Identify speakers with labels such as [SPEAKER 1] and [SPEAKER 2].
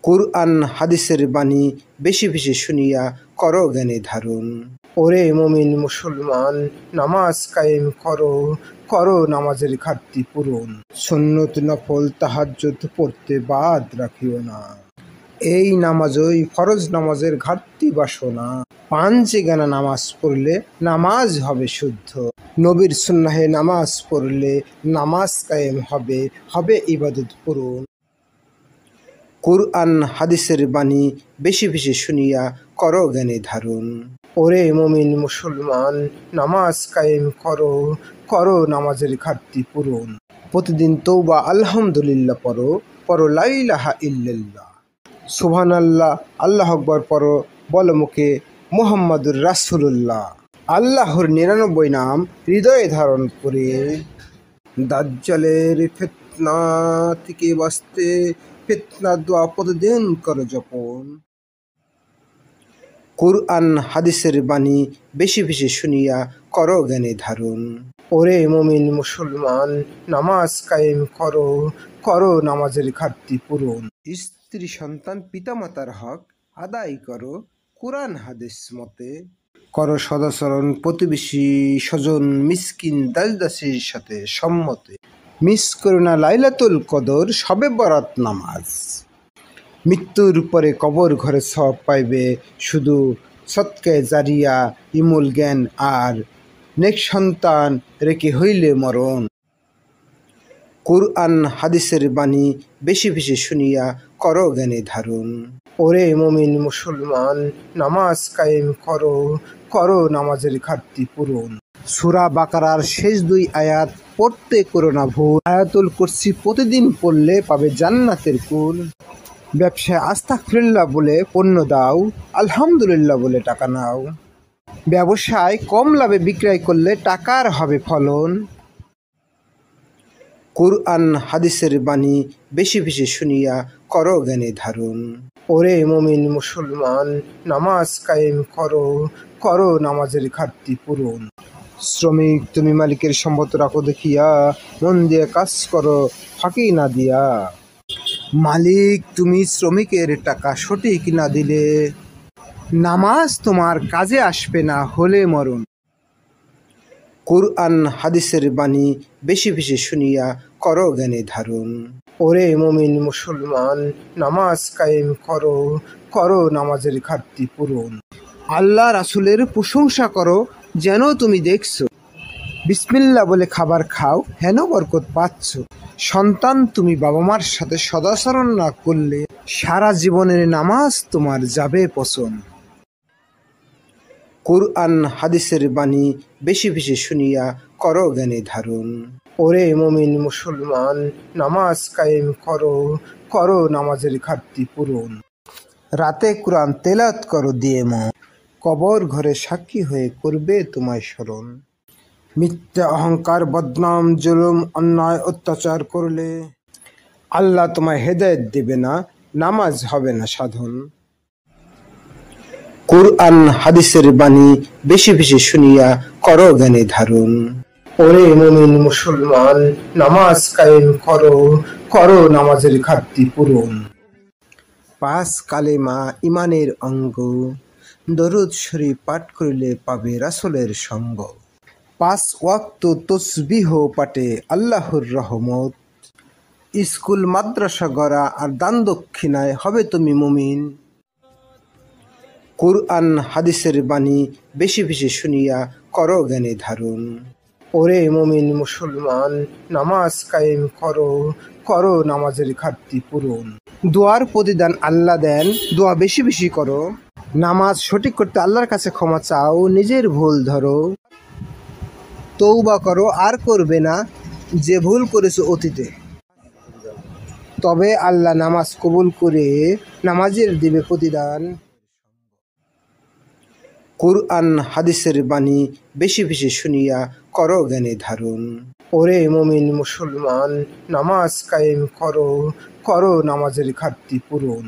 [SPEAKER 1] কুরআন হাদিসের বাণী বেশি বেশি শুনিয়া করো জ্ঞানে ধারণ। ওরে মুমিন মুসলমান, নামাজ কায়েম করো, করো নামাজের ঘাটতি পূরণ। সুন্নত নফল তাহাজ্জুদ পড়তে বাদ রাখিও না, এই নামাজই ফরজ নামাজের ঘাটতি বাসনা। পাঞ্চে গানা নামাজ পড়লে নামাজ হবে শুদ্ধ, নবীর সুন্নাহে নামাজ পড়লে নামাজ কায়েম হবে, হবে ইবাদত পূরণ। কুরআন হাদিসের বাণী বেশি বেশি শুনিয়া করো জ্ঞানে ধারণ। ওরে মুমিন মুসলমান, নামাজ কায়েম করো, করো নামাজের ঘাটতি পূরণ। প্রতিদিন তৌবা আলহামদুলিল্লাহ পড়ো, পড়ো লা ইলাহা ইল্লাল্লাহ, সুবহানাল্লাহ, আল্লাহু আকবার পড়ো, বলো মুখে মুহাম্মাদুর রাসূলুল্লাহ। আল্লাহর ৯৯ নাম হৃদয়ে ধারণ করে দাজ্জালের ফিতনা থেকে বাঁচতে ফিতনার দোয়া প্রতিদিন করো জপন। কুরআন হাদিসের বাণী বেশি বেশি শুনিয়া করো জ্ঞানে ধারণ। ওরে মুমিন মুসলমান, নামাজ কায়েম করো, করো নামাজের ঘাটতি পূরণ। স্ত্রী সন্তান পিতামাতার হক আদায় করো কুরআন হাদিস মতে। করো সদাচরণ প্রতিবেশী স্বজন মিসকিন দাসদাসীর সাথে সম্মতে। মিস করো না লাইলাতুল কদর শবে বরাত নামাজ। মৃত্যুর পরে কবর ঘরে সব পাইবে শুধু সৎকে জারিয়া, ইমুল জ্ঞান আর নেক সন্তান রেখে হইলে মরণ। কুরআন হাদিসের বাণী বেশি বেশি শুনিয়া করো জ্ঞানে ধারণ। ওরে মুমিন মুসলমান, নামাজ কায়েম করো, করো নামাজের ঘাটতি পূরণ। সূরা বাকারার শেষ ২ আয়াত পড়তে করো না ভুল। আয়াতুল কুরসি প্রতিদিন পড়লে পাবে জান্নাতের কুল। ব্যবসায় আস্তাগফিরুল্লাহ বলে পণ্য দাও, আলহামদুলিল্লাহ বলে টাকা নাও। ব্যবসায় কম লাভে বিক্রয় করলে টাকার হবে ফলন। কুরআন হাদিসের বাণী বেশি বেশি শুনিয়া করো জ্ঞানে ধারণ। ওরে মুমিন মুসলমান, নামাজ কায়েম করো, করো নামাজের ঘাটতি পূরণ। শ্রমিক তুমি মালিকের সম্পদ রাখো দেখিয়া, মন দিয়ে কাজ করো ফাঁকি না দিয়া। মালিক তুমি শ্রমিকের টাকা সঠিক না দিলে, নামাজ তোমার কাজে আসবে না হলে মরণ। কুরআন হাদিসের বাণী বেশি বেশি শুনিয়া করো জ্ঞানে ধারণ। ওরে মুমিন মুসলমান, নামাজ কায়েম করো, করো নামাজের ঘাটতি পূরণ। আল্লাহ রাসূলের প্রশংসা করো যেন তুমি দেখছো, বিসমিল্লাহ বলে খাবার খাও হেন বরকত পাচ্ছ। সন্তান তুমি বাবা মার সাথে সদাচরণ না করলে সারা জীবনের নামাজ তোমার যাবে পছন। কুরআন হাদিসের বাণী বেশি বেশি শুনিয়া করো জ্ঞানে ধারণ। ওরে মুমিন মুসলমান, নামাজ কায়েম করো, করো নামাজের ঘাটতি পূরণ। রাতে কুরআন তেলাওয়াত করো দিয়ে মন, কবর ঘরে সাক্ষী হয়ে করবে তোমায় স্মরণ। মিথ্যা অহংকার বদনাম জুলুম অন্যায় অত্যাচার করলে আল্লাহ তোমায় হেদায়েত দেবে না, নামাজ হবে না সাধন। কুরআন হাদিসের বাণী বেশি বেশি শুনিয়া করো জ্ঞানে ধারণ। ওরে মুমিন মুসলমান, নামাজ কায়েম করো, করো নামাজের ঘাটতি পূরণ। ৫ কালেমা ইমানের অঙ্গ, দরুদ শরীফ পাঠ করিলে পাবে রাসূলের সঙ্গ। ৫ ওয়াক্ত তাসবিহ পাঠে আল্লাহর রহমত। স্কুল মাদ্রাসা গড়া আর দান দক্ষিণায় হবে তুমি মুমিন। কুরআন হাদিসের বাণী বেশি বেশি শুনিয়া করো জ্ঞানে ধারণ। ওরে মুমিন মুসলমান, নামাজ কায়েম করো, করো নামাজের ঘাটতি পূরণ। দোয়ার প্রতিদান আল্লাহ দেন, দোয়া বেশি বেশি করো। নামাজ সঠিক করতে আল্লাহর কাছে ক্ষমা চাও, নিজের ভুল ধরো। তৌবা করো আর করবে না যে ভুল করেছো অতীতে, তবে আল্লাহ নামাজ কবুল করে নামাজের দিবে প্রতিদান। কুরআন হাদিসের বাণী বেশি বেশি শুনিয়া করো জ্ঞানে ধারণ। ওরে মুমিন মুসলমান, নামাজ কায়েম করো, করো নামাজের ঘাটতি পূরণ।